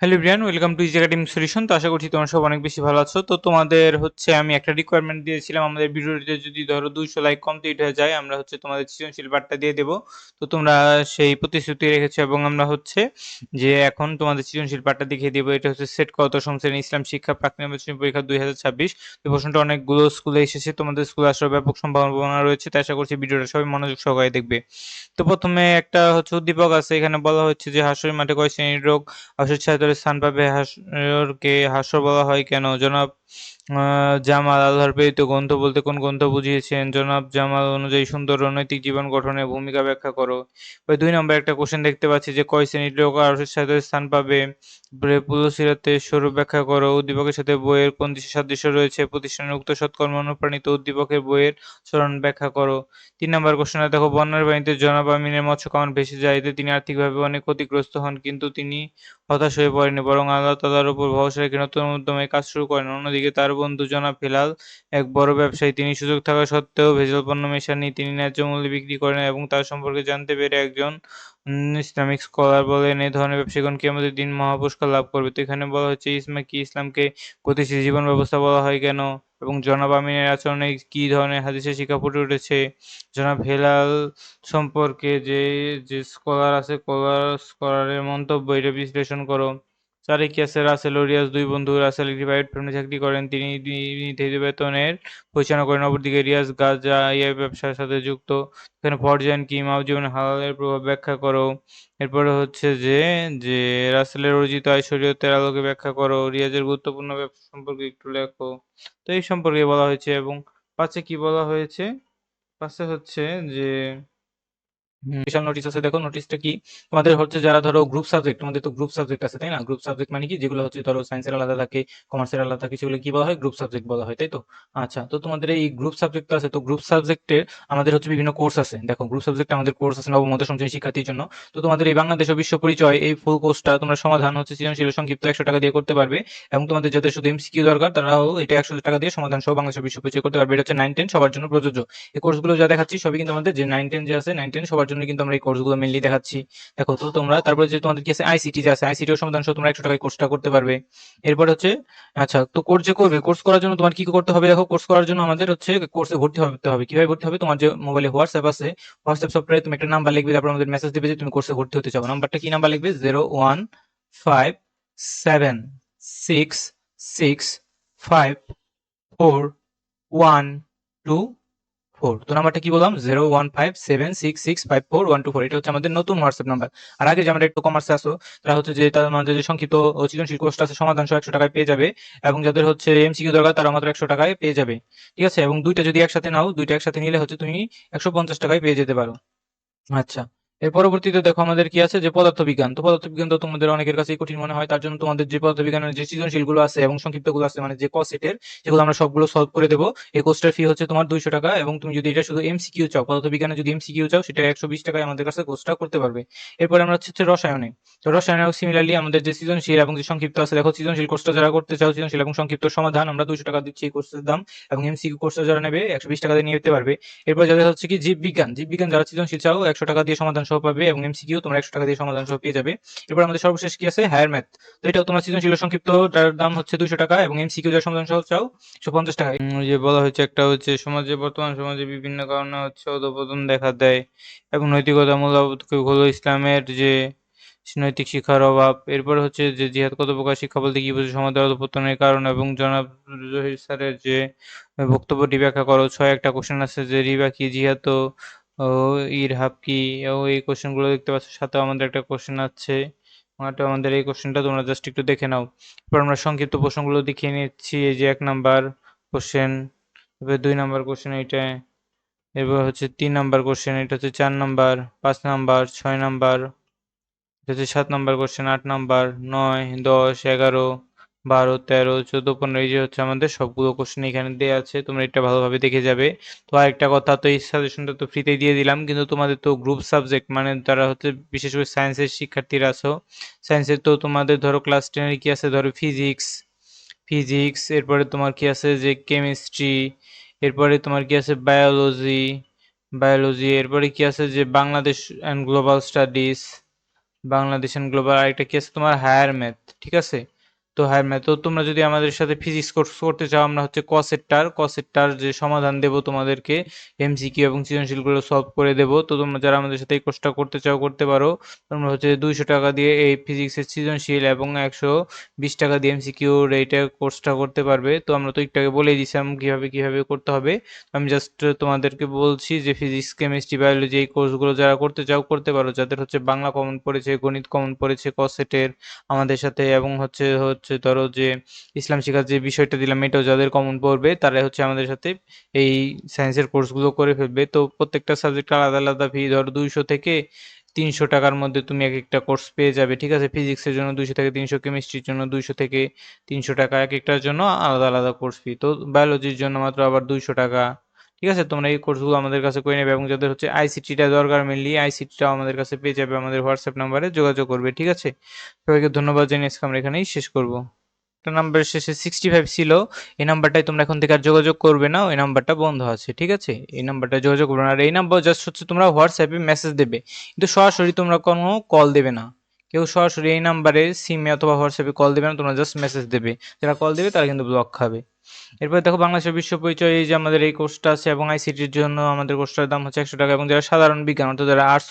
Hello everyone, welcome to easy academic solution. তো আশা করছি তোমরা সব অনেক বেশি ভালো আছো। তো তোমাদের হচ্ছে আমি একটা রিকোয়ারমেন্ট দিয়েছিলাম, আমাদের ভিডিওটিতে যদি ধরো 200 লাইক কমপ্লিট হয়ে যায় আমরা হচ্ছে তোমাদের সৃজনশীল পাঠটা দিয়ে দেবো। তো তোমরা সেই প্রতিশ্রুতি রেখেছো এবং আমরা হচ্ছে যে এখন তোমাদের সৃজনশীল পাঠটা দেখিয়ে দেবো। এটা হচ্ছে সেট ক দশম শ্রেণী ইসলাম শিক্ষা প্রাক নির্বাচনী পরীক্ষা 2026। এই প্রশ্নটা অনেকগুলো স্কুলে এসেছে, তোমাদের স্কুলে আসার ব্যাপক সম্ভাবনা রয়েছে, তাই আশা করছি ভিডিওটা সবাই মনোযোগ সহকারে দেখবে। তো প্রথমে একটা হচ্ছে উদ্দীপক আছে, এখানে বলা হচ্ছে যে হাঁসের মাঠে কয় শ্রেণীর রোগ হাঁসের ছায়াতলে স্থান পাবে, হাঁসকে হাস্য বলা হয় কেন? জনাব জামাল আল্লাহর প্রেরিত গ্রন্থ বলতে কোন গ্রন্থ বুঝিয়েছেন? জনাব জামাল অনুযায়ী সুন্দর ও নৈতিক জীবন গঠনের ভূমিকা ব্যাখ্যা করো। ওই 2 নম্বরে একটা কোশ্চেন দেখতে পাচ্ছি যে কয় শ্রেণীর লোক হাঁসের ছায়াতলে স্থান পাবে? পুলসিরাতের স্বরূপ ব্যাখ্যা করো। উদ্দীপকের সাথে বইয়ের কোন সাদৃশ্য রয়েছে? প্রতিষ্ঠানের উক্ত সৎকর্ম অনুপ্রাণিত উদ্দীপকের বইয়ের চরণ ব্যাখ্যা করো। 3 নম্বর কোশ্চেনে দেখো, বন্যার পানিতে জনাব আমিনের মৎস্য খামার ভেসে যায়, এতে তিনি আর্থিকভাবে অনেক ক্ষতিগ্রস্ত হন, কিন্তু তিনি হতাশ হয়ে পড়েননি, বরং আল্লাহ তাআলার উপর ভরসা রেখে নতুন উদ্যমে কাজ শুরু করেন। অন্যদিকে তার বন্ধু জনাব হেলাল এক বড় ব্যবসায়ী, তিনি সুযোগ থাকা সত্ত্বেও ভেজাল পণ্য মেশাননি, তিনি ন্যায্য মূল্যে বিক্রি করেন এবং তার সম্পর্কে জানতে পেরে একজন ইসলামিক স্কলার বলেন এই ধরনের ব্যবসায়ীগণ কিয়ামতের দিন মহাপুরস্কার লাভ করবে। তো এখানে বলা হচ্ছে ইসলামকে গতিশীল জীবন ব্যবস্থা বলা হয় কেন, এবং জনাব আমিনের আচরণে কি ধরনের হাদিসের শিক্ষা ফুটে উঠেছে। জনাব হেলাল সম্পর্কে যে স্কলার আছে, স্কলারের মন্তব্য এটা বিশ্লেষণ করো। 4 কি আছে, রাসেল ও রিয়াজ দুই বন্ধু। রাসেল একটি প্রাইভেট ফার্মে চাকরি করেন, তিনি নির্ধারিত বেতনের পরিচালনা করেন, অপরদিকে রিয়াজ গাঁজা ব্যবসার সাথে যুক্ত। এখানে ফরজান কি জীবনে হালালের প্রভাব ব্যাখ্যা করো। এরপরে হচ্ছে যে রাসেলের অর্জিত আয় শরীয়তের আলোকে ব্যাখ্যা করো। রিয়াজের গুরুত্বপূর্ণ ব্যবসা সম্পর্কে একটু লেখো। তো এই সম্পর্কে বলা হয়েছে। এবং 5 কি বলা হয়েছে, 5 হচ্ছে যে বিশাল নোটিশ আছে, দেখো নোটিশটা কি। তোমাদের হচ্ছে যারা ধরো গ্রুপ সাবজেক্ট, তোমাদের তো গ্রুপ সাবজেক্ট আছে তাই না? গ্রুপ সাবজেক্ট মানে কি, যেগুলো হচ্ছে ধরো সায়েন্সের আলাদা থাকে, কমার্সের আলাদা থাকে, সেগুলো কি বলা হয়? গ্রুপ সাবজেক্ট বলা হয়, তাই তো? আচ্ছা, তো তোমাদের এই গ্রুপ সাবজেক্ট আছে, তো গ্রুপ সাবজেক্টের আমাদের হচ্ছে বিভিন্ন কোর্স আছে। দেখো গ্রুপ সাবজেক্টে আমাদের কোর্স আছে নবম ও দশম শ্রেণীর শিক্ষার্থীর জন্য। তো তোমাদের এই বাংলাদেশ ও বিশ্ব পরিচয় এই ফুল কোর্সটা তোমরা সমাধান হচ্ছে সৃজনশীল সংক্ষিপ্ত 100 টাকা দিয়ে করতে পারবে, এবং তোমাদের যাদের শুধু এমসিকিউ দরকার তারাও এটা 100 টাকা দিয়ে সমাধান সহ বাংলাদেশ ও বিশ্ব পরিচয় করতে পারবে। এটা হচ্ছে 9-10 সবার জন্য প্রযোজ্য। এই কোর্সগুলো যা দেখাচ্ছি সবই কিন্তু আমাদের যে 9-10 যে আছে, 9-10 সবার জন্য কিন্তু আমরা এই কোর্সগুলো মেনলি দেখাচ্ছি। দেখো তো তোমরা তারপরে যে তোমাদের কি আছে আইসিটি, যে আছে আইসিটিও সমাধান সহ তোমরা 100 টাকায় কোর্সটা করতে পারবে। এরপর হচ্ছে আচ্ছা, তো কোর্স যে করবে, কোর্স করার জন্য তোমার কি করতে হবে? দেখো কোর্স করার জন্য আমাদের হচ্ছে কোর্সে ভর্তি হতে হবে। কিভাবে ভর্তি হবে? তোমার যে মোবাইলে হোয়াটসঅ্যাপ আছে, হোয়াটসঅ্যাপ সফটওয়্যারে তুমি একটা নাম্বার লিখবে, তারপর আমাদের মেসেজ দিবে যে তুমি কোর্সে ভর্তি হতে চাও। নাম্বারটা কি নাম্বার লিখবে? 01576654124। তো নাম্বারটা কি বললাম? 01576654124। এটা হচ্ছে আমাদের নতুন হোয়াটসঅ্যাপ নাম্বার। আর আগে যে আমরা একটু কমার্সে আসো, তারা হচ্ছে যে আমাদের যে সংক্ষিপ্ত ও সৃজনশীল কোর্সটা আছে সমাধান সহ 100 টাকায় পেয়ে যাবে, এবং যাদের হচ্ছে এমসিকিউ দরকার তারা মাত্র 100 টাকায় পেয়ে যাবে। ঠিক আছে? এবং দুইটা যদি একসাথে নাও, দুইটা একসাথে নিলে হচ্ছে তুমি 150 টাকায় পেয়ে যেতে পারো। আচ্ছা, এর পরবর্তীতে দেখো আমাদের কি আছে, যে পদার্থবিজ্ঞান। তো পদার্থবিজ্ঞান তো তোমাদের অনেকের কাছেই কঠিন মনে হয়, তার জন্য তোমাদের যে পদার্থবিজ্ঞানের যে সৃজনশীলগুলো আছে এবং সংক্ষিপ্তগুলো আছে, মানে যে ক সেটের, সেগুলো আমরা সবগুলো সলভ করে দেবো। এই কোর্সটার ফি হচ্ছে তোমার 200 টাকা, এবং তুমি যদি এটা শুধু এমসিকিউ চাও, পদার্থবিজ্ঞানে যদি এমসিকিউ চাও, সেটা 120 টাকায় আমাদের কাছে কোর্সটা করতে পারবে। এরপরে আমরা হচ্ছে রসায়নে। তো রসায়নেও সিমিলারলি আমাদের যে সৃজনশীল এবং যে সংক্ষিপ্ত আছে, দেখো সৃজনশীল কোর্সটা যারা করতে চাও, সৃজনশীল এবং সংক্ষিপ্ত সমাধান আমরা 200 টাকা দিচ্ছি এই কোর্সের দাম, এবং এমসিকিউ কোর্সটা যারা নেবে 120 টাকা দিয়ে নিতে পারবে। এরপর যাদের হচ্ছে কি জীববিজ্ঞান, জীববিজ্ঞান যারা সৃজনশীল চাও 100 টাকা দিয়ে সমাধান সহ পাবে, এবং এমসিকিউ তোমরা 100 টাকা দিয়ে সমাধান সহ পেয়ে যাবে। এরপর আমাদের সর্বশেষ কি আছে, হায়ার ম্যাথ। তো এটাও তোমার সৃজনশীল ও সংক্ষিপ্ত, তার দাম হচ্ছে 200 টাকা, এবং এমসিকিউ যারা সমাধান সহ চাও 150 টাকা। ওই যে বলা হচ্ছে একটা হচ্ছে সমাজে, বর্তমান সমাজে বিভিন্ন কারণে হচ্ছে অধঃপতন দেখা দেয় এবং নৈতিকতা মূল্যবোধ হলো ইসলামের যে নৈতিক শিক্ষার অভাব। এরপর হচ্ছে যে জিহাদ কত প্রকার, শিক্ষা বলতে কি বুঝো, সমাজের অধঃপতনের কারণ, এবং জনাব জহির স্যারের যে বক্তব্যটি ব্যাখ্যা করো। 6 একটা কোশ্চেন আছে, যে রিবা কি, জিহাদ ও ইরহাব কি, ও এই কোশ্চেন গুলো দেখতে পাচ্ছ। সাথে আমাদের একটা কোশ্চেন আছে, আমাদের এই কোশ্চেনটা তোমরা জাস্ট একটু দেখে নাও। এরপর আমরা সংক্ষিপ্ত প্রশ্নগুলো দেখিয়ে নিচ্ছি। এই যে 1 নাম্বার কোশ্চেন, এবার 2 নাম্বার কোশ্চেন এইটা, এরপর হচ্ছে 3 নাম্বার কোশ্চেন, এটা হচ্ছে 4 নাম্বার, 5 নাম্বার, 6 নাম্বার, এটা হচ্ছে 7 নাম্বার কোশ্চেন, 8 নাম্বার, 9, 10, 11, 12, 13, 14, 15। এই যে হচ্ছে আমাদের সবগুলো কোশ্চেন এখানে দেওয়া আছে, তোমরা এটা ভালোভাবে দেখে যাবে। তো আরেকটা কথা, তো এই সাজেশনটা তো ফ্রিতে দিয়ে দিলাম, কিন্তু তোমাদের তো গ্রুপ সাবজেক্ট, মানে যারা হচ্ছে বিশেষ করে সায়েন্সের শিক্ষার্থীরা আছো, সায়েন্সের তো তোমাদের ধরো ক্লাস 10 এর কি আছে, ধরো ফিজিক্স, এরপরে তোমার কি আছে যে কেমিস্ট্রি, এরপরে তোমার কি আছে বায়োলজি, এরপরে কি আছে যে Bangladesh and global studies, Bangladesh and global, আরেকটা কি আছে তোমার হায়ার ম্যাথ, ঠিক আছে। তো হায়ার ম্যাথ, তো তোমরা যদি আমাদের সাথে ফিজিক্স কোর্স করতে চাও, আমরা হচ্ছে কসেটটার যে সমাধান দেব তোমাদেরকে, এমসিকিউ এবং সৃজনশীলগুলো সলভ করে দেব। তো তোমরা যারা আমাদের সাথে এই কোর্সটা করতে চাও করতে পারো। তোমরা হচ্ছে 200 টাকা দিয়ে এই ফিজিক্সের সৃজনশীল এবং 120 টাকা দিয়ে এমসিকিউর এইটা কোর্সটা করতে পারবে। তো আমরা তো একটু আগে বলেই দিছিলাম কিভাবে কিভাবে করতে হবে। আমি জাস্ট তোমাদেরকে বলছি যে ফিজিক্স, কেমিস্ট্রি, বায়োলজি এই কোর্সগুলো যারা করতে চাও করতে পারো। যাদের হচ্ছে বাংলা কমন পড়েছে, গণিত কমন পড়েছে কসেটের আমাদের সাথে, এবং হচ্ছে হচ্ছে ধরো যে ইসলাম শিক্ষার যে বিষয়টা দিলাম এটাও যাদের কমন পড়বে তারা হচ্ছে আমাদের সাথে এই সায়েন্সের কোর্সগুলো করে ফেলবে। তো প্রত্যেকটা সাবজেক্ট আলাদা আলাদা ফি, ধরো 200 থেকে 300 টাকার মধ্যে তুমি এক একটা কোর্স পেয়ে যাবে, ঠিক আছে। ফিজিক্সের জন্য 200 থেকে 300, কেমিস্ট্রির জন্য 200 থেকে 300 টাকা, এক একটার জন্য আলাদা আলাদা কোর্স ফি। তো বায়োলজির জন্য মাত্র আবার 200 টাকা, ঠিক আছে। তোমরা এই কোর্সগুলো আমাদের কাছে করে নেবে, এবং যাদের হচ্ছে আইসিটিটা দরকার, মেনলি আইসিটিটাও আমাদের কাছে পেয়ে যাবে, আমাদের হোয়াটসঅ্যাপ নাম্বারে যোগাযোগ করবে, ঠিক আছে। সবাইকে ধন্যবাদ জানিয়ে আজকে আমরা এখানেই শেষ করব। একটা নাম্বারের শেষে 65 ছিল, এই নাম্বারটাই তোমরা এখন থেকে আর যোগাযোগ করবে না, ওই নাম্বারটা বন্ধ আছে, ঠিক আছে। এই নাম্বারটা যোগাযোগ করবে না, আর এই নাম্বার জাস্ট হচ্ছে তোমরা হোয়াটসঅ্যাপে মেসেজ দেবে, কিন্তু সরাসরি তোমরা কোনো কল দেবে না। কেউ সরাসরি এই নাম্বারে সিমে অথবা হোয়াটসঅ্যাপে কল দেবে না, তোমরা জাস্ট মেসেজ দেবে। যারা কল দেবে তারা কিন্তু ব্লক খাবে। এরপরে দেখো বাংলাদেশের বিশ্ব পরিচয়, এই যে আমাদের এই কোর্সটা আছে, এবং আইসিটির জন্য আমাদের কোর্সটার দাম হচ্ছে 100 টাকা, এবং যারা সাধারণ বিজ্ঞান অর্থাৎ যারা আর্টস